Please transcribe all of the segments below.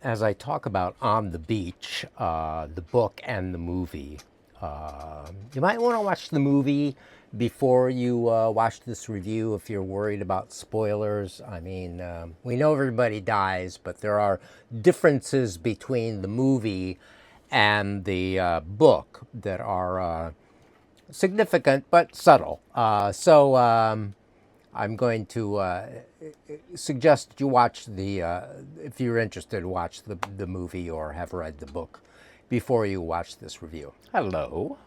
as I talk about On the Beach, the book and the movie, you might want to watch the movie before you watch this review if you're worried about spoilers. I mean, we know everybody dies, but there are differences between the movie and the book that are significant but subtle. I'm going to suggest you watch if you're interested, watch the movie or have read the book before you watch this review. Hello.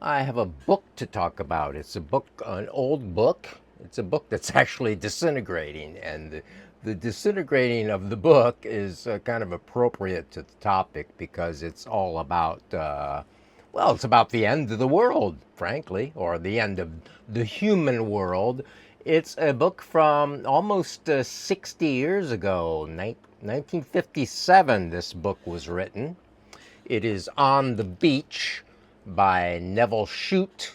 I have a book to talk about. It's an old book. It's a book that's actually disintegrating, and the disintegrating of the book is kind of appropriate to the topic because it's all about it's about the end of the world, frankly, or the end of the human world. It's a book from almost 60 years ago, 1957, this book was written. It is On the Beach by Nevil Shute.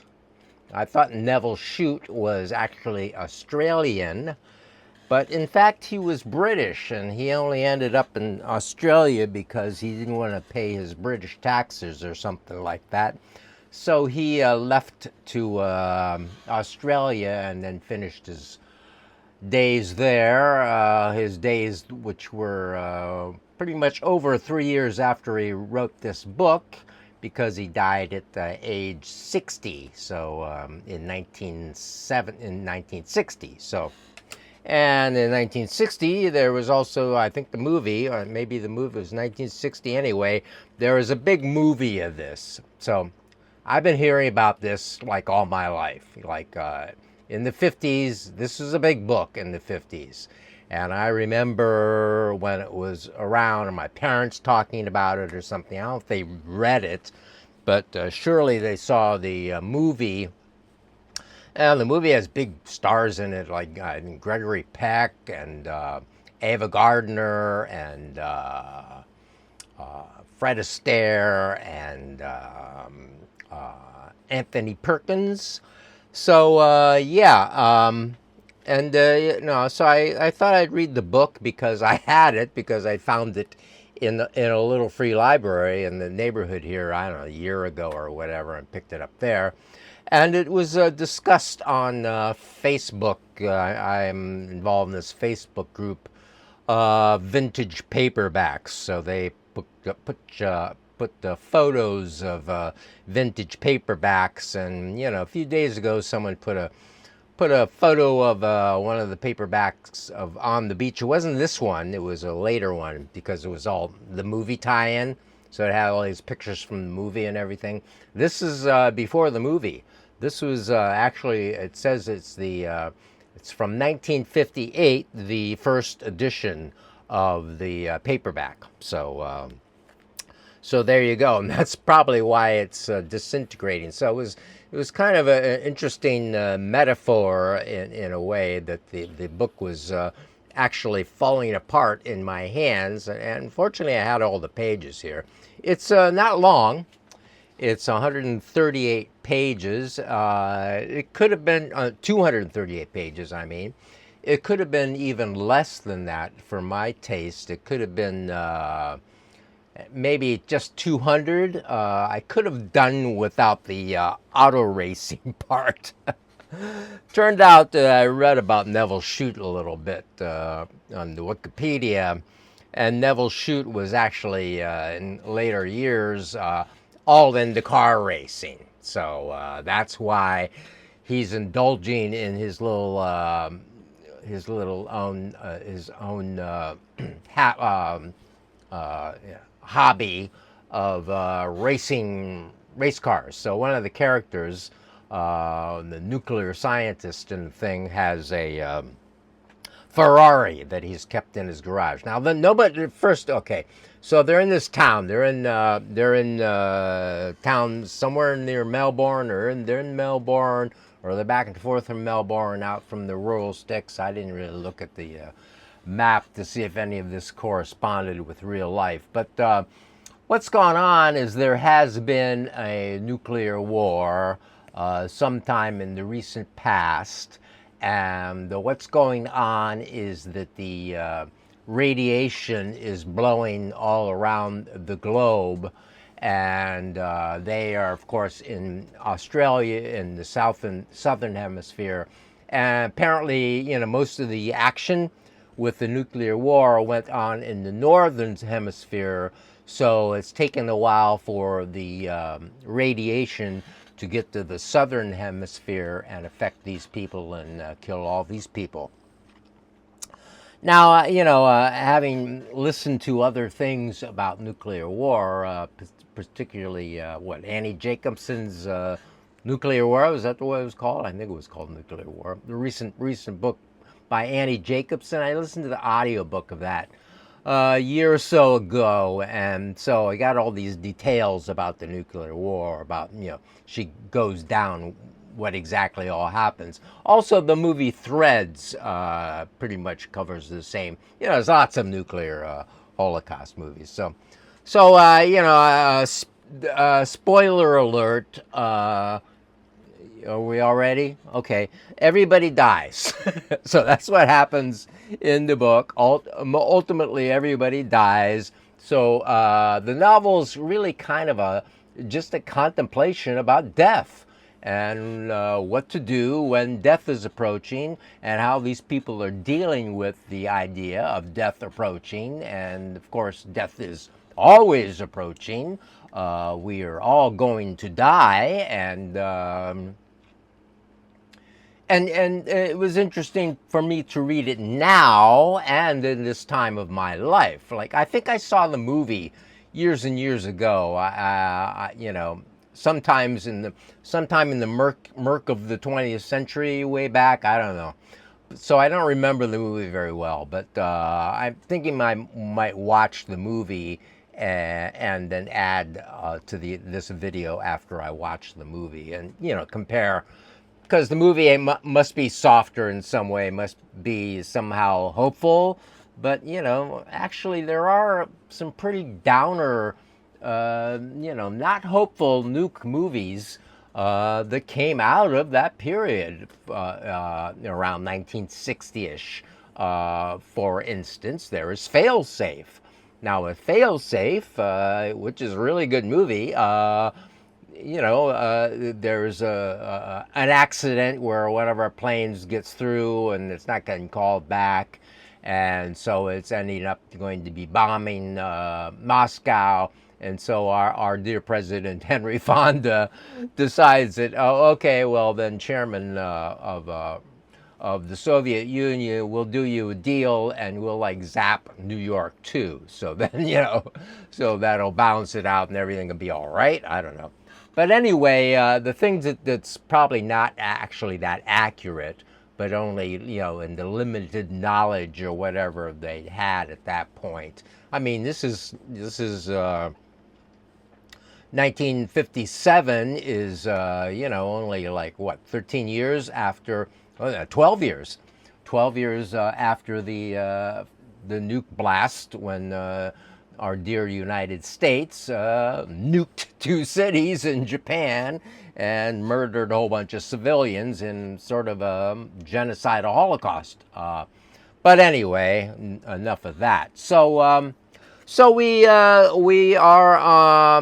I thought Nevil Shute was actually Australian, but in fact he was British, and he only ended up in Australia because he didn't want to pay his British taxes or something like that. So he left to Australia and then finished his days there, his days which were pretty much over 3 years after he wrote this book, because he died at age 60, so in 1960. And in 1960, there was also, I think the movie, or maybe the movie was 1960 anyway, there was a big movie of this. So I've been hearing about this like all my life. Like in the 50s, this was a big book in the 50s. And I remember when it was around and my parents talking about it or something. I don't know if they read it, but surely they saw the movie. And the movie has big stars in it, like Gregory Peck and Ava Gardner and Fred Astaire and Anthony Perkins. So so I thought I'd read the book because I had it, because I found it in a little free library in the neighborhood here, I don't know, a year ago or whatever, and picked it up there. And it was discussed on Facebook. I'm involved in this Facebook group, Vintage Paperbacks. So they put the photos of vintage paperbacks, and a few days ago someone put a photo of one of the paperbacks of On the Beach. It wasn't this one, it was a later one, because it was all the movie tie-in, so it had all these pictures from the movie and everything. This is before the movie. This was actually, it says it's from 1958, the first edition of the paperback. So there you go, and that's probably why it's disintegrating. So it was kind of an interesting metaphor in a way, that the book was actually falling apart in my hands. And fortunately, I had all the pages here. It's not long. It's 138 pages. It could have been 238 pages, I mean. It could have been even less than that for my taste. It could have been maybe just 200. I could have done without the auto racing part. Turned out that I read about Nevil Shute a little bit on the Wikipedia, and Nevil Shute was actually in later years all into car racing. So that's why he's indulging in his own hobby of racing race cars. So one of the characters, the nuclear scientist in the thing, has a Ferrari that he's kept in his garage. Now, okay. So they're in this town. They're in town somewhere near Melbourne, they're in Melbourne, or they're back and forth from Melbourne, out from the rural sticks. I didn't really look at the map to see if any of this corresponded with real life. But what's gone on is there has been a nuclear war sometime in the recent past. And what's going on is that the radiation is blowing all around the globe. And they are, of course, in Australia, in the southern hemisphere. And apparently, most of the action with the nuclear war went on in the northern hemisphere. So it's taken a while for the radiation to get to the southern hemisphere and affect these people and kill all these people. Now, having listened to other things about nuclear war, particularly Annie Jacobsen's Nuclear War, was that what it was called? I think it was called Nuclear War. The recent book by Annie Jacobsen. I listened to the audiobook of that a year or so ago, and so I got all these details about the nuclear war, about, she goes down what exactly all happens. Also, the movie Threads pretty much covers the same. There's lots of nuclear Holocaust movies. Spoiler alert. Are we all ready? Okay. Everybody dies. So that's what happens in the book. Ultimately, everybody dies. So the novel's really kind of just a contemplation about death and what to do when death is approaching, and how these people are dealing with the idea of death approaching. And of course, death is always approaching. We are all going to die, and it was interesting for me to read it now and in this time of my life. Like, I think I saw the movie years and years ago. Sometime in the murk of the 20th century, way back. I don't know. So I don't remember the movie very well, but I'm thinking I might watch the movie and then add to this video after I watch the movie, and compare. Because the movie must be softer in some way, must be somehow hopeful. But, actually there are some pretty downer, not hopeful nuke movies that came out of that period, around 1960-ish. For instance, there is Failsafe. Now, with Failsafe, which is a really good movie, there's an accident where one of our planes gets through and it's not getting called back, and so it's ending up going to be bombing Moscow. And so our dear President Henry Fonda decides that, okay, well then, Chairman of the Soviet Union, we'll do you a deal, and we'll zap New York too. So then, so that'll balance it out and everything will be all right. I don't know. But anyway, the thing that's probably not actually that accurate, but only, in the limited knowledge or whatever they had at that point. I mean, this is 1957 is, only 13 years after, 12 years. 12 years after the nuke blast, when our dear United States nuked 2 cities in Japan and murdered a whole bunch of civilians in sort of a genocidal Holocaust. But anyway, enough of that. So we are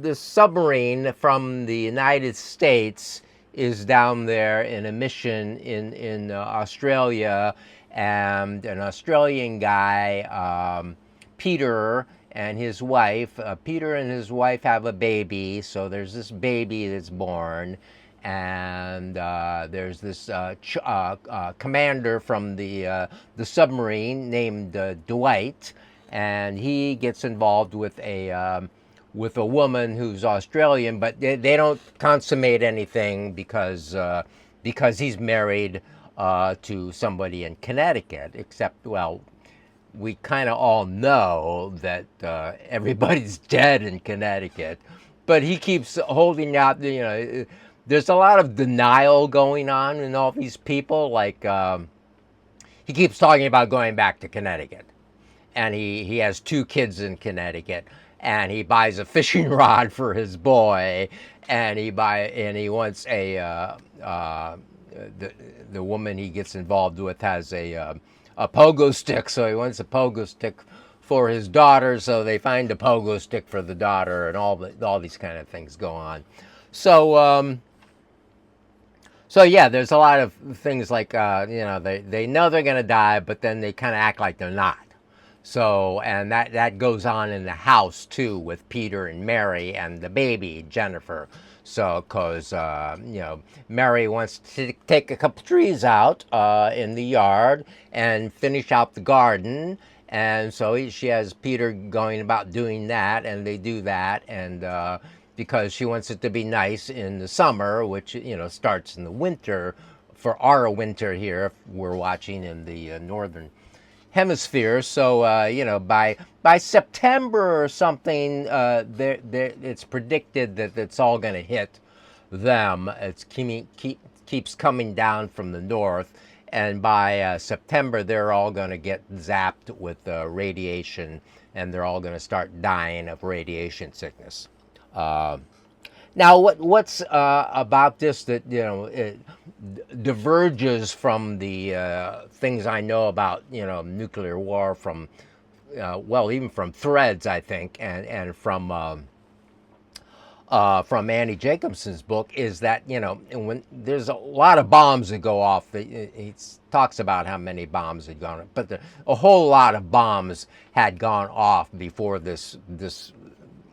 the submarine from the United States is down there in a mission in Australia, and an Australian guy, Peter and his wife. Peter and his wife have a baby, so there's this baby that's born, and there's this commander from the submarine named Dwight, and he gets involved with a woman who's Australian, but they don't consummate anything because he's married to somebody in Connecticut. Except, well, we kind of all know that everybody's dead in Connecticut, but he keeps holding out. There's a lot of denial going on in all these people. Like, he keeps talking about going back to Connecticut, and he has 2 kids in Connecticut, and he buys a fishing rod for his boy, and he wants the woman he gets involved with has a a pogo stick, so he wants a pogo stick for his daughter. So they find a pogo stick for the daughter, and all these kind of things go on. So so yeah, there's a lot of things like they know they're gonna die, but then they kind of act like they're not. So, and that goes on in the house too with Peter and Mary and the baby Jennifer. So, because Mary wants to take a couple trees out in the yard and finish out the garden, and so she has Peter going about doing that, and they do that, and because she wants it to be nice in the summer, which starts in the winter. For our winter here, we're watching in the northern hemisphere. So by September or something, it's predicted that it's all going to hit them. Keeps coming down from the north, and by September they're all going to get zapped with radiation, and they're all going to start dying of radiation sickness. Uh, Now, what's about this that it diverges from the things I know about nuclear war from even from Threads, I think, and from Annie Jacobsen's book, is that when there's a lot of bombs that go off. He talks about how many bombs had gone, but a whole lot of bombs had gone off before this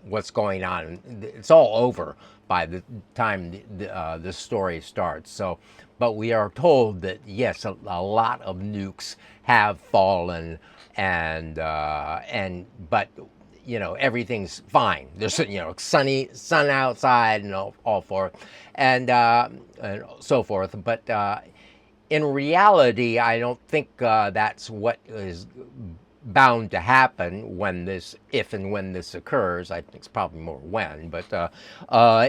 what's going on. It's all over by the time this story starts. So, but we are told that yes, a lot of nukes have fallen, and but everything's fine. There's sun outside and all forth, and so forth. But in reality, I don't think that's what is bound to happen if and when this occurs. I think it's probably more when, but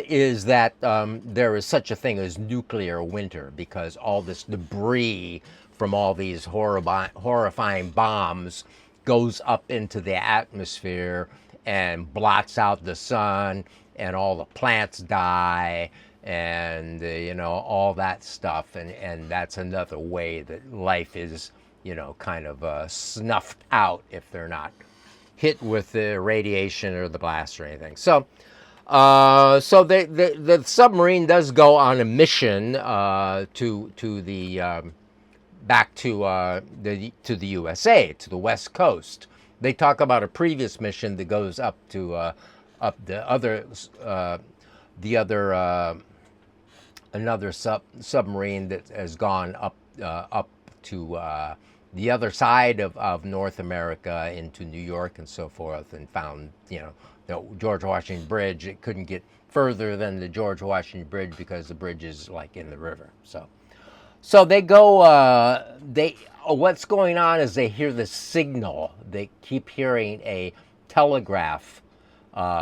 is that there is such a thing as nuclear winter, because all this debris from all these horrifying bombs goes up into the atmosphere and blots out the sun, and all the plants die, and all that stuff, and that's another way that life is kind of snuffed out if they're not hit with the radiation or the blast or anything. So, the submarine does go on a mission to the back to the USA, to the West Coast. They talk about a previous mission that goes up to up the other another submarine that has gone up to the other side of North America into New York and so forth, and found the George Washington Bridge. It couldn't get further than the George Washington Bridge because the bridge is like in the river. So they go. What's going on is they hear the signal. They keep hearing a telegraph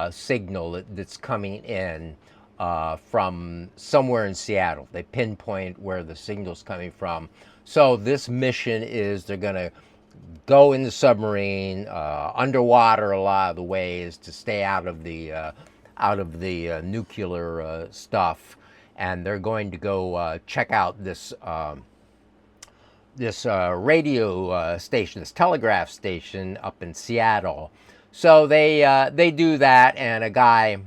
signal that's coming in from somewhere in Seattle. They pinpoint where the signal's coming from. So this mission is they're going to go in the submarine underwater a lot of the ways to stay out of the nuclear stuff, and they're going to go check out this radio station, this telegraph station up in Seattle. So they do that, and a guy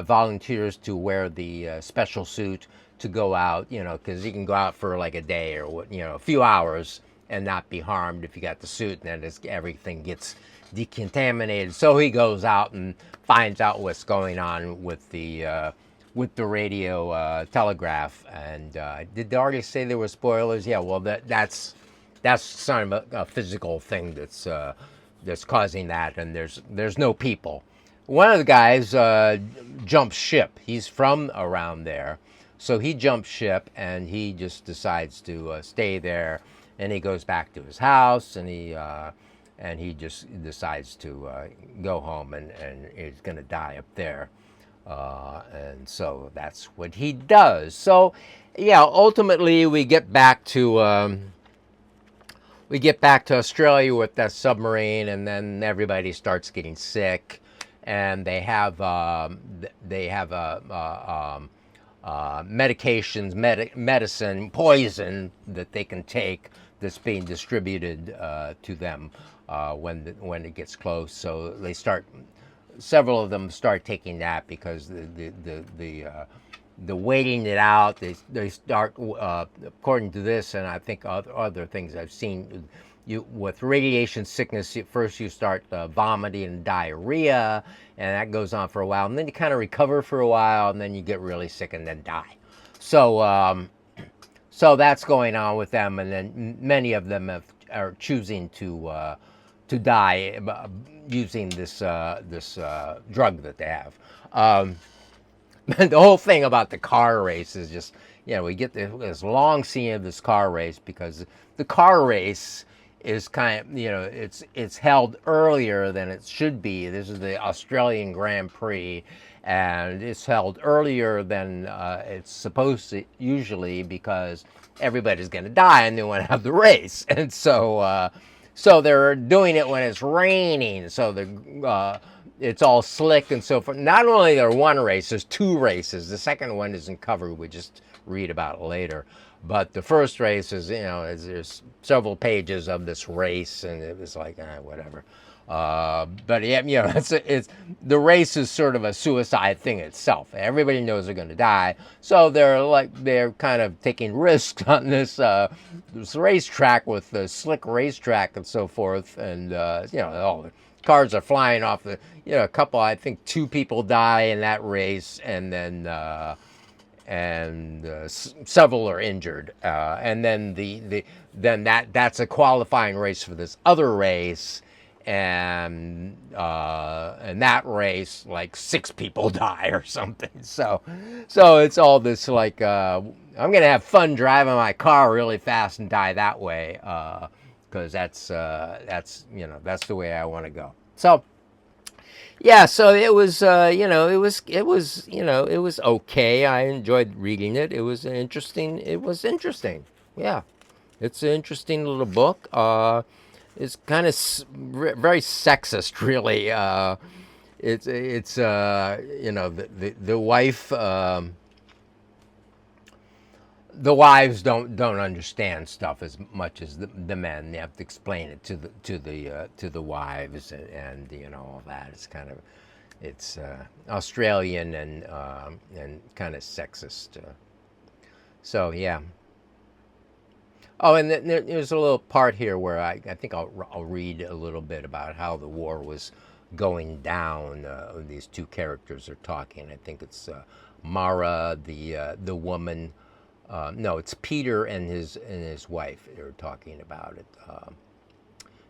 volunteers to wear the special suit to go out, because he can go out for like a day or a few hours and not be harmed if you got the suit, and then everything gets decontaminated. So he goes out and finds out what's going on with the radio telegraph. And did they already say there were spoilers? Yeah, well that's sort of a physical thing that's causing that, and there's no people. One of the guys jumps ship. He's from around there. So he jumps ship, and he just decides to stay there, and he goes back to his house, and he just decides to go home, and he's going to die up there, and so that's what he does. So, yeah, ultimately we get back to Australia with that submarine, and then everybody starts getting sick, and they have medications, medicine, poison that they can take that's being distributed to them when it gets close. So they start. Several of them start taking that because the waiting it out. They start according to this, and I think other things I've seen. You with radiation sickness, first you start vomiting and diarrhea, and that goes on for a while, and then you kind of recover for a while, and then you get really sick and then die. So so that's going on with them, and then many of them are choosing to die using this drug that they have. The whole thing about the car race is just, we get this long scene of this car race because the car race is kind of, it's held earlier than it should be. This is the Australian Grand Prix, and it's held earlier than it's supposed to usually because everybody's going to die and they want to have the race. And so they're doing it when it's raining, so it's all slick and so forth. Not only there one race, there's two races. The second one isn't covered. We just read about it later. But the first race is, there's several pages of this race, and it was like, whatever. But yeah, it's the race is sort of a suicide thing itself. Everybody knows they're going to die, so they're kind of taking risks on this racetrack with the slick racetrack and so forth, and all the cars are flying off the, a couple, I think two people die in that race, and then several are injured, and then that's a qualifying race for this other race. And that race, like 6 people die or something. So it's all this like I'm gonna have fun driving my car really fast and die that way, because that's the way I want to go. So yeah, so it was it was okay. I enjoyed reading it. It was interesting. Yeah, it's an interesting little book. It's kind of very sexist, really. It's the wife, the wives don't understand stuff as much as the men. They have to explain it to the wives, and all that. It's kind of Australian and kind of sexist. So yeah. Oh, and there's a little part here where I think I'll read a little bit about how the war was going down. These two characters are talking. I think it's Mara, the woman. No, it's Peter and his wife. They're talking about it.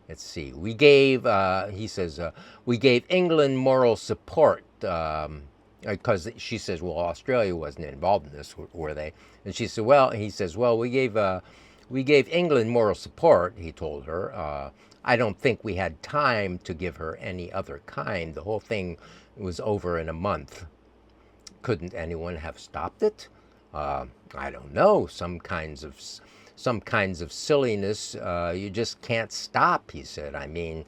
Let's see. He says, we gave England moral support. Because she says, well, Australia wasn't involved in this, were they? And she said, well, he says, well, we gave England moral support, he told her. I don't think we had time to give her any other kind. The whole thing was over in a month. Couldn't anyone have stopped it? I don't know. Some kinds of silliness you just can't stop, he said. I mean,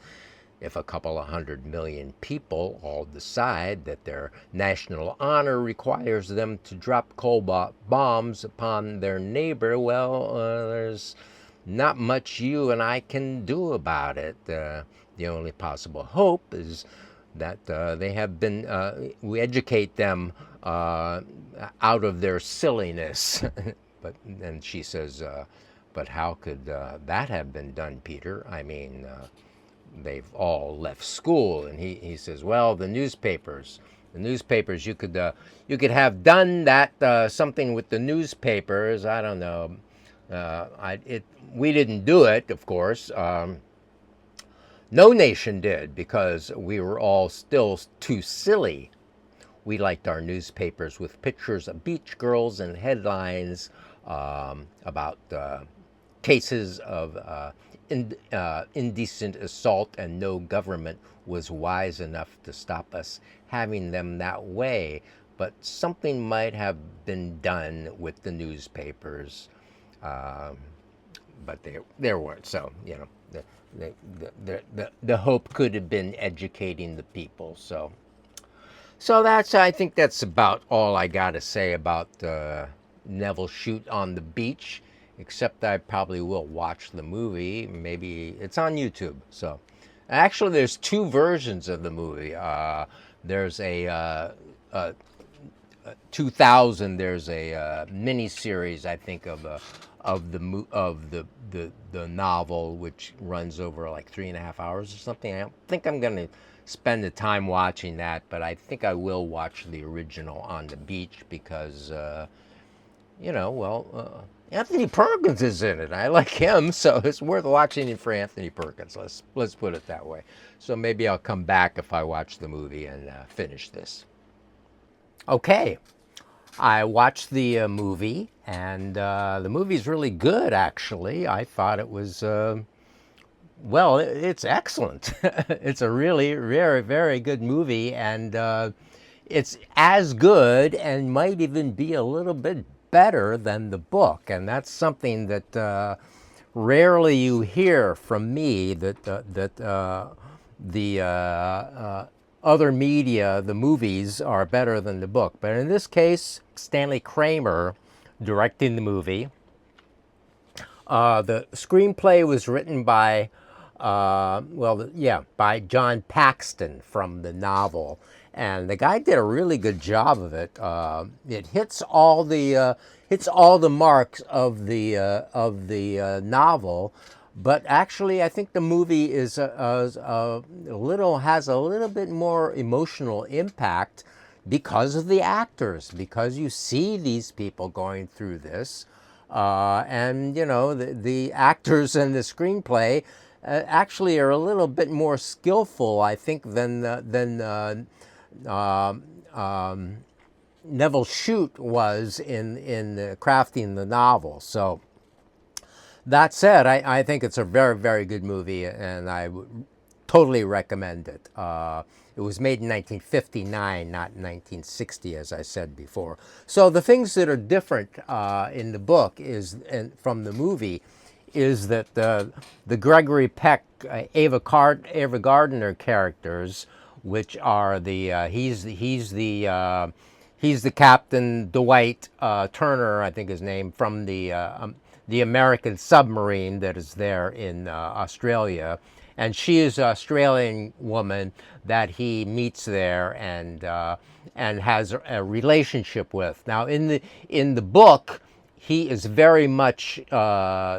if a couple of 100 million people all decide that their national honor requires them to drop cobalt bombs upon their neighbor, well, there's not much you and I can do about it. The only possible hope is that we educate them out of their silliness. But then she says, but how could that have been done, Peter? I mean, they've all left school. And he says, well, the newspapers, you could have done that, something with the newspapers. I don't know. We didn't do it, of course. No nation did, because we were all still too silly. We liked our newspapers with pictures of beach girls and headlines about cases of indecent assault, and no government was wise enough to stop us having them that way. But something might have been done with the newspapers, but there weren't. So the hope could have been educating the people. So I think that's about all I got to say about Neville Shute on the beach. except I probably will watch the movie. Maybe it's on YouTube. So actually, there's two versions of the movie. There's a 2000. There's a mini series, I think, of the novel, which runs over like 3.5 hours or something. I don't think I'm gonna spend the time watching that, but I think I will watch the original on the beach because Anthony Perkins is in it. I like him, so it's worth watching it for Anthony Perkins. Let's put it that way. So maybe I'll come back if I watch the movie and finish this. Okay, I watched the movie, and the movie's really good. Actually, I thought it was. It's excellent. It's a really very very good movie, and it's as good and might even be a little bit better than the book, and that's something that rarely you hear from me. That the other media, the movies, are better than the book. But in this case, Stanley Karamer directing the movie. The screenplay was written by, by John Paxton from the novel, and the guy did a really good job of it. It hits all the marks of the novel, but actually, I think the movie is has a little bit more emotional impact because of the actors, because you see these people going through this. And the actors in the screenplay actually are a little bit more skillful, I think, than Neville Shute was in crafting the novel. So that said, I think it's a very very good movie, and I would totally recommend it. It was made in 1959, not 1960, as I said before. So the things that are different in the book and from the movie is that the Gregory, Peck, Ava Gardner characters, which are he's the Captain Dwight Turner, I think his name, from the American submarine that is there in Australia. And she is an Australian woman that he meets there and has a relationship with. Now, in the book, he is very much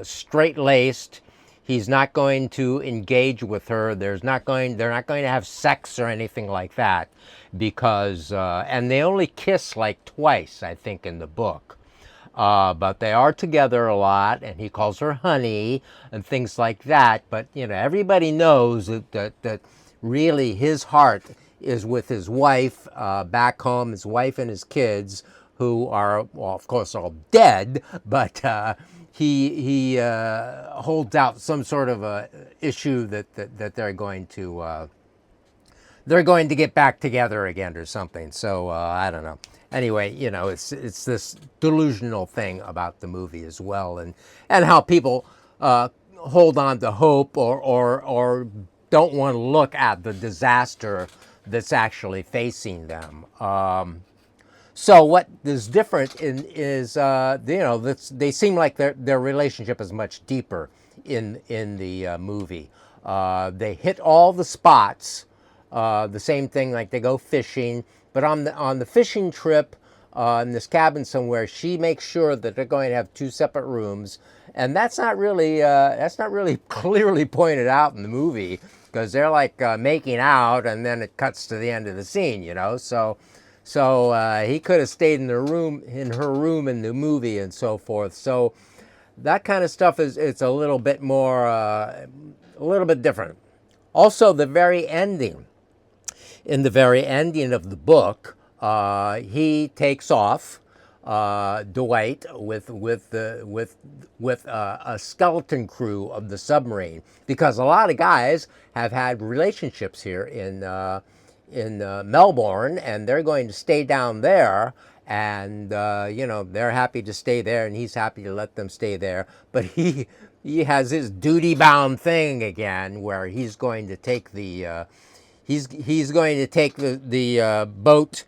straight-laced. He's not going to engage with her. They're not going to have sex or anything like that, because and they only kiss like twice, I think, in the book. But they are together a lot, and he calls her honey and things like that. But everybody knows that really his heart is with his wife back home, his wife and his kids, who are, well, of course, all dead. But he holds out some sort of a issue that they're going to get back together again or something. So I don't know. Anyway, it's this delusional thing about the movie as well, and how people hold on to hope or don't want to look at the disaster that's actually facing them. So what is different is they seem like their relationship is much deeper in the movie. They hit all the spots. The same thing, like they go fishing, but on the fishing trip in this cabin somewhere, she makes sure that they're going to have two separate rooms, and that's not really clearly pointed out in the movie, because they're like making out, and then it cuts to the end of the scene, So he could have stayed in her room in the movie and so forth. So that kind of stuff it's a little bit more a little bit different. Also, the very ending. In the very ending of the book, he takes off Dwight with a skeleton crew of the submarine, because a lot of guys have had relationships here in Melbourne, and they're going to stay down there, and they're happy to stay there, and he's happy to let them stay there. But he has his duty bound thing again, where he's going to take the boat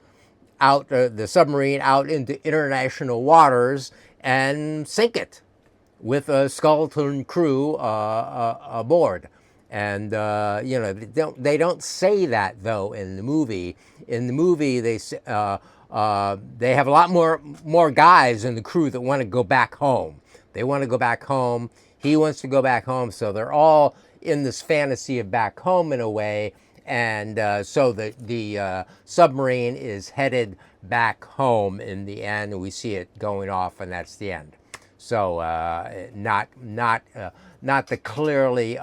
out, the submarine out into international waters and sink it with a skeleton crew aboard. And they don't say that though in the movie. In the movie, they have a lot more guys in the crew that want to go back home. They want to go back home. He wants to go back home, so they're all in this fantasy of back home in a way. And so the submarine is headed back home in the end, and we see it going off, and that's the end. So not the clearly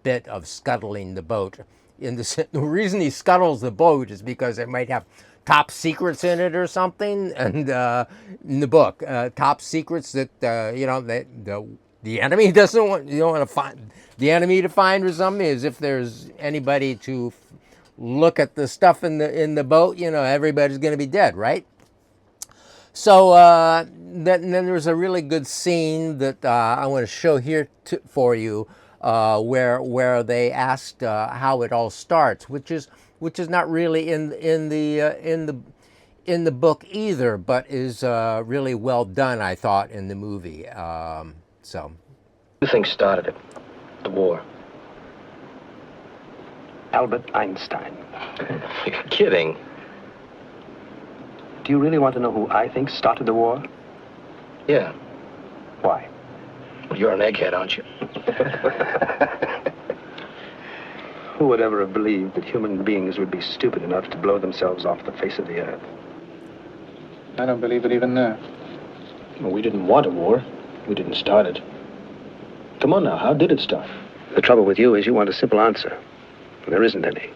bit of scuttling the boat. The reason he scuttles the boat is because it might have top secrets in it or something, and in the book, top secrets that the enemy doesn't want. You don't want to find the enemy to find or something. As if there's anybody to look at the stuff in the boat, everybody's going to be dead, right? So then there's a really good scene that I want to show here for you, where they asked how it all starts, which is not really in the book either, but is really well done, I thought, in the movie. So, who do you think started it? The war? Albert Einstein. You're kidding. Do you really want to know who I think started the war? Yeah. Why? Well, you're an egghead, aren't you? Who would ever have believed that human beings would be stupid enough to blow themselves off the face of the earth? I don't believe it even now. Well, we didn't want a war. We didn't start it. Come on now, how did it start? The trouble with you is you want a simple answer. There isn't any.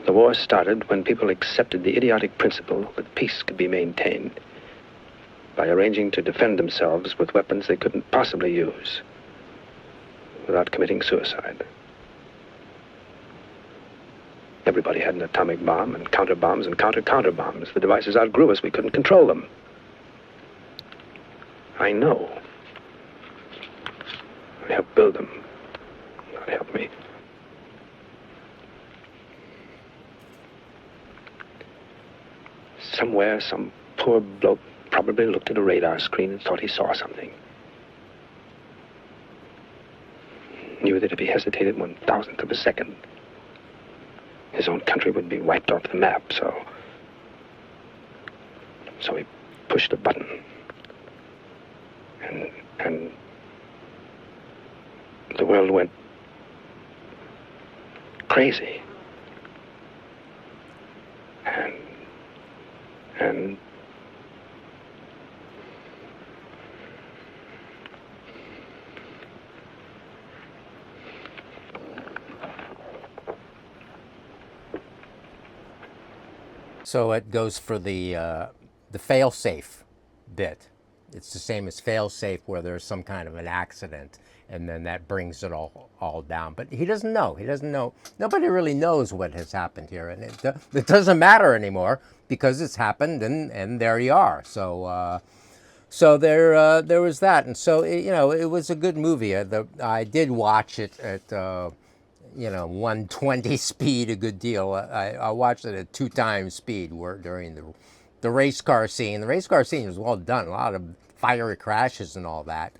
The war started when people accepted the idiotic principle that peace could be maintained by arranging to defend themselves with weapons they couldn't possibly use without committing suicide. Everybody had an atomic bomb and counter bombs and counter bombs. The devices outgrew us. We couldn't control them. I know. I helped build them. God help me. Somewhere, some poor bloke probably looked at a radar screen and thought he saw something. Knew that if he hesitated 1,000th of a second, his own country would be wiped off the map, so he pushed a button. And the world went crazy. And so it goes for the fail-safe bit. It's the same as fail-safe, where there's some kind of an accident, and then that brings it all down. But he doesn't know. He doesn't know. Nobody really knows what has happened here, and it doesn't matter anymore because it's happened, and there you are. So there was that, and so it was a good movie. I did watch it at 120 speed a good deal. I watched it at 2 times speed during the race car scene. The race car scene was well done. A lot of fiery crashes and all that.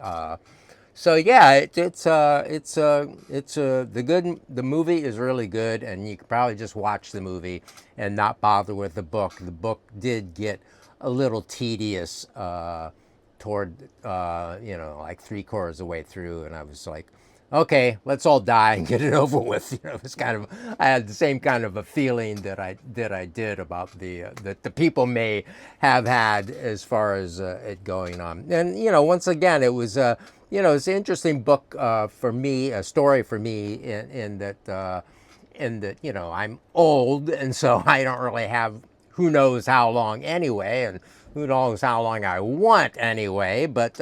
So yeah, the movie is really good, and you could probably just watch the movie and not bother with the book. The book did get a little tedious toward like 3/4 of the way through, and I was like, okay, let's all die and get it over with. It was I had the same kind of a feeling that I did about that the people may have had as far as it going on. And once again, it was it's an interesting book for me, a story for me in that I'm old, and so I don't really have who knows how long anyway, and who knows how long I want anyway. But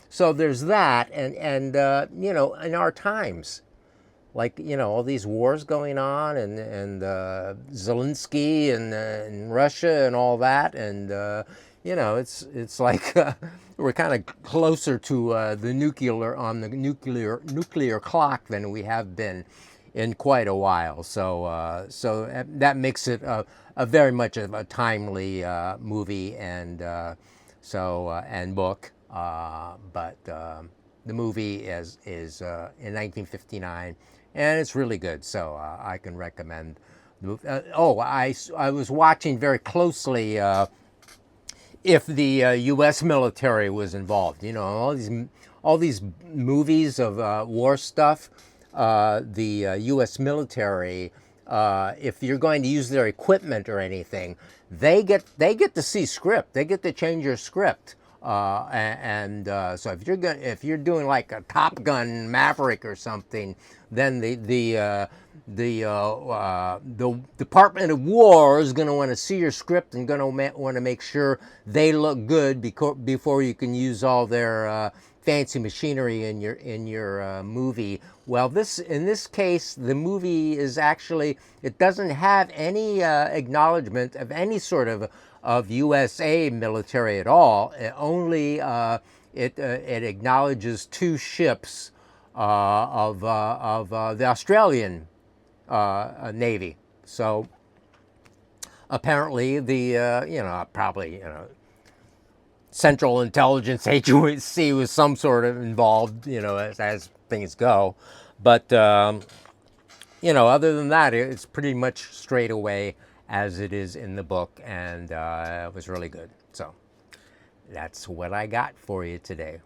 so there's that, and in our times, like all these wars going on, and Zelensky and Russia and all that, and it's like we're kind of closer to the nuclear clock than we have been in quite a while. So that makes it a very much of a timely movie, and So and book, but the movie is in 1959, and it's really good. So I can recommend the movie. I was watching very closely if the U.S. military was involved. You know, all these movies of war stuff. The U.S. military, if you're going to use their equipment or anything, they get to see script. They get to change your script. So if you're doing like a Top Gun Maverick or something, then the Department of War is going to want to see your script and going to want to make sure they look good before you can use all their fancy machinery in your movie. Well, in this case, the movie is actually, it doesn't have any acknowledgement of any sort of USA military at all. It acknowledges two ships of the Australian Navy. So apparently Central Intelligence Agency was some sort of involved, as things go. But other than that, it's pretty much straight away as it is in the book, and it was really good. So that's what I got for you today.